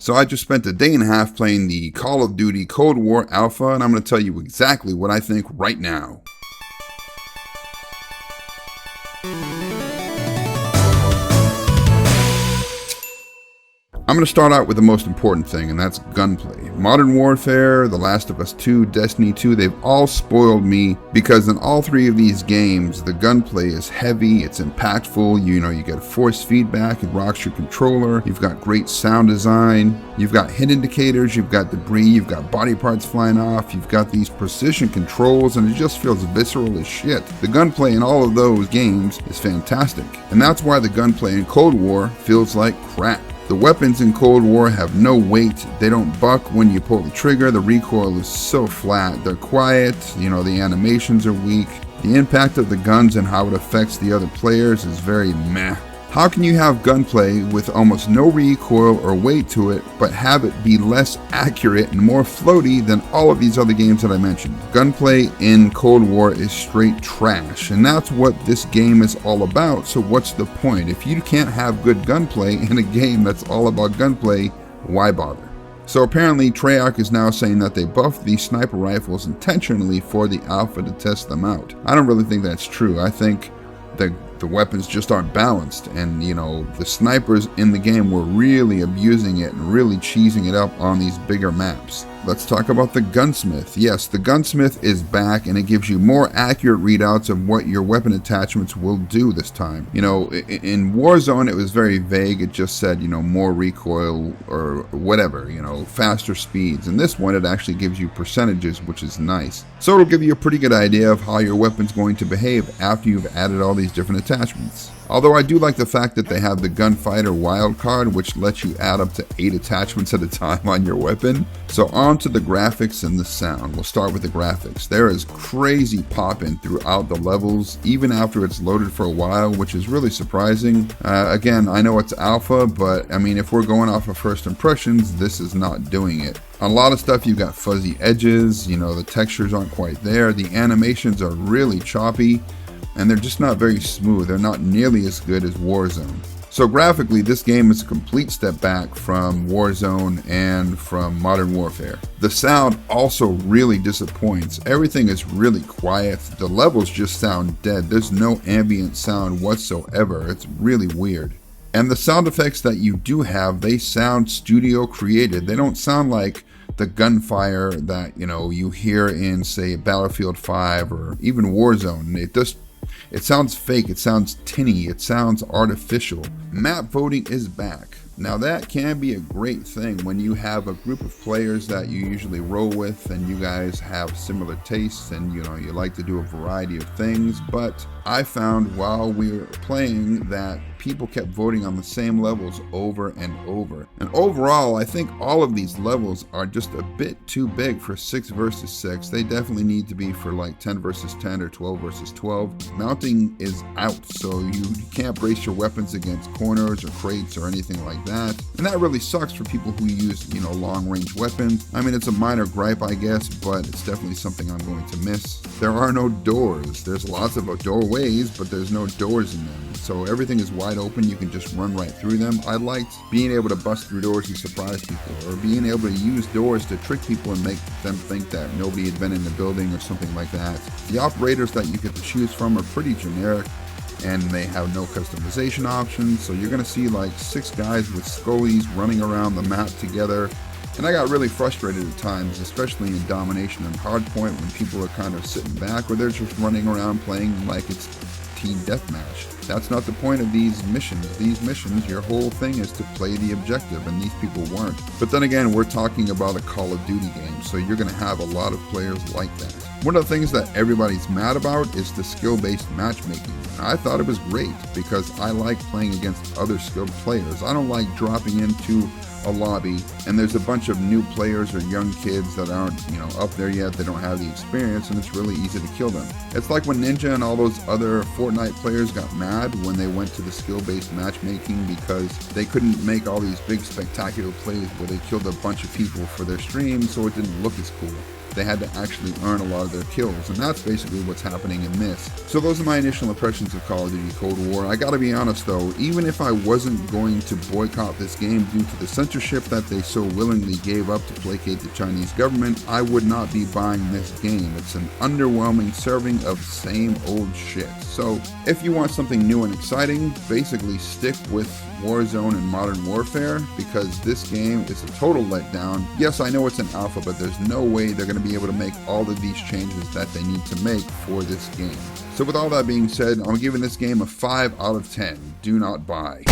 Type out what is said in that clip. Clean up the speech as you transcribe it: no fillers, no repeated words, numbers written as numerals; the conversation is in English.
So I just spent a day and a half playing the Call of Duty Cold War Alpha, and I'm going to tell you exactly what I think right now. I'm going to start out with the most important thing, and that's gunplay. Modern Warfare, The Last of Us 2, Destiny 2, they've all spoiled me because in all three of these games, the gunplay is heavy, it's impactful, you get force feedback, it rocks your controller, you've got great sound design, you've got hit indicators, you've got debris, you've got body parts flying off, you've got these precision controls, and it just feels visceral as shit. The gunplay in all of those games is fantastic, and that's why the gunplay in Cold War feels like crap. The weapons in Cold War have no weight, they don't buck when you pull the trigger, the recoil is so flat, they're quiet, the animations are weak, the impact of the guns and how it affects the other players is very meh. How can you have gunplay with almost no recoil or weight to it, but have it be less accurate and more floaty than all of these other games that I mentioned? Gunplay in Cold War is straight trash, and that's what this game is all about, so what's the point? If you can't have good gunplay in a game that's all about gunplay, why bother? So apparently Treyarch is now saying that they buffed these sniper rifles intentionally for the alpha to test them out. I don't really think that's true. I think the weapons just aren't balanced, and the snipers in the game were really abusing it and really cheesing it up on these bigger maps. Let's talk about the Gunsmith. Yes, the Gunsmith is back, and it gives you more accurate readouts of what your weapon attachments will do this time. In Warzone it was very vague. It just said, more recoil or whatever, faster speeds. In this one it actually gives you percentages, which is nice. So it'll give you a pretty good idea of how your weapon's going to behave after you've added all these different attachments. Although I do like the fact that they have the Gunfighter wildcard, which lets you add up to 8 attachments at a time on your weapon. So on to the graphics and the sound. We'll start with the graphics. There is crazy popping throughout the levels, even after it's loaded for a while, which is really surprising. Again, I know it's alpha, but I mean, if we're going off of first impressions, this is not doing it. On a lot of stuff, you've got fuzzy edges, the textures aren't quite there, the animations are really choppy, and they're just not very smooth. They're not nearly as good as Warzone. So graphically, this game is a complete step back from Warzone and from Modern Warfare. The sound also really disappoints. Everything is really quiet. The levels just sound dead. There's no ambient sound whatsoever. It's really weird. And the sound effects that you do have, they sound studio created. They don't sound like the gunfire that you hear in, say, Battlefield 5 or even Warzone. It sounds fake, it sounds tinny, it sounds artificial. Map voting is back. Now that can be a great thing when you have a group of players that you usually roll with and you guys have similar tastes and you like to do a variety of things, but I found while we were playing that people kept voting on the same levels over and over. And overall, I think all of these levels are just a bit too big for 6 versus 6. They definitely need to be for like 10 versus 10 or 12 versus 12. Mounting is out, so you can't brace your weapons against corners or crates or anything like that. And that really sucks for people who use, long-range weapons. I mean, it's a minor gripe, I guess, but it's definitely something I'm going to miss. There are no doors. There's lots of doorways, but there's no doors in them. So everything is wide open. You can just run right through them. I liked being able to bust through doors and surprise people, or being able to use doors to trick people and make them think that nobody had been in the building or something like that. The operators that you get to choose from are pretty generic, and they have no customization options, so you're going to see like 6 guys with scullies running around the map together. And I got really frustrated at times, especially in domination and hardpoint, when people are kind of sitting back or they're just running around playing like it's team deathmatch. That's not the point of these missions. These missions, your whole thing is to play the objective, and these people weren't. But then again, we're talking about a Call of Duty game, so you're going to have a lot of players like that. One of the things that everybody's mad about is the skill-based matchmaking. I thought it was great because I like playing against other skilled players. I don't like dropping into a lobby and there's a bunch of new players or young kids that aren't, up there yet. They don't have the experience, and it's really easy to kill them. It's like when Ninja and all those other Fortnite players got mad when they went to the skill-based matchmaking because they couldn't make all these big spectacular plays where they killed a bunch of people for their stream, so it didn't look as cool. They had to actually earn a lot of their kills, and that's basically what's happening in this. So those are my initial impressions of Call of Duty Cold War. I gotta be honest though, even if I wasn't going to boycott this game due to the censorship that they so willingly gave up to placate the Chinese government, I would not be buying this game. It's an underwhelming serving of same old shit. So if you want something new and exciting, basically stick with Warzone and Modern Warfare, because this game is a total letdown. Yes, I know it's an alpha, but there's no way they're going to be able to make all of these changes that they need to make for this game. So with all that being said, I'm giving this game a 5 out of 10. Do not buy.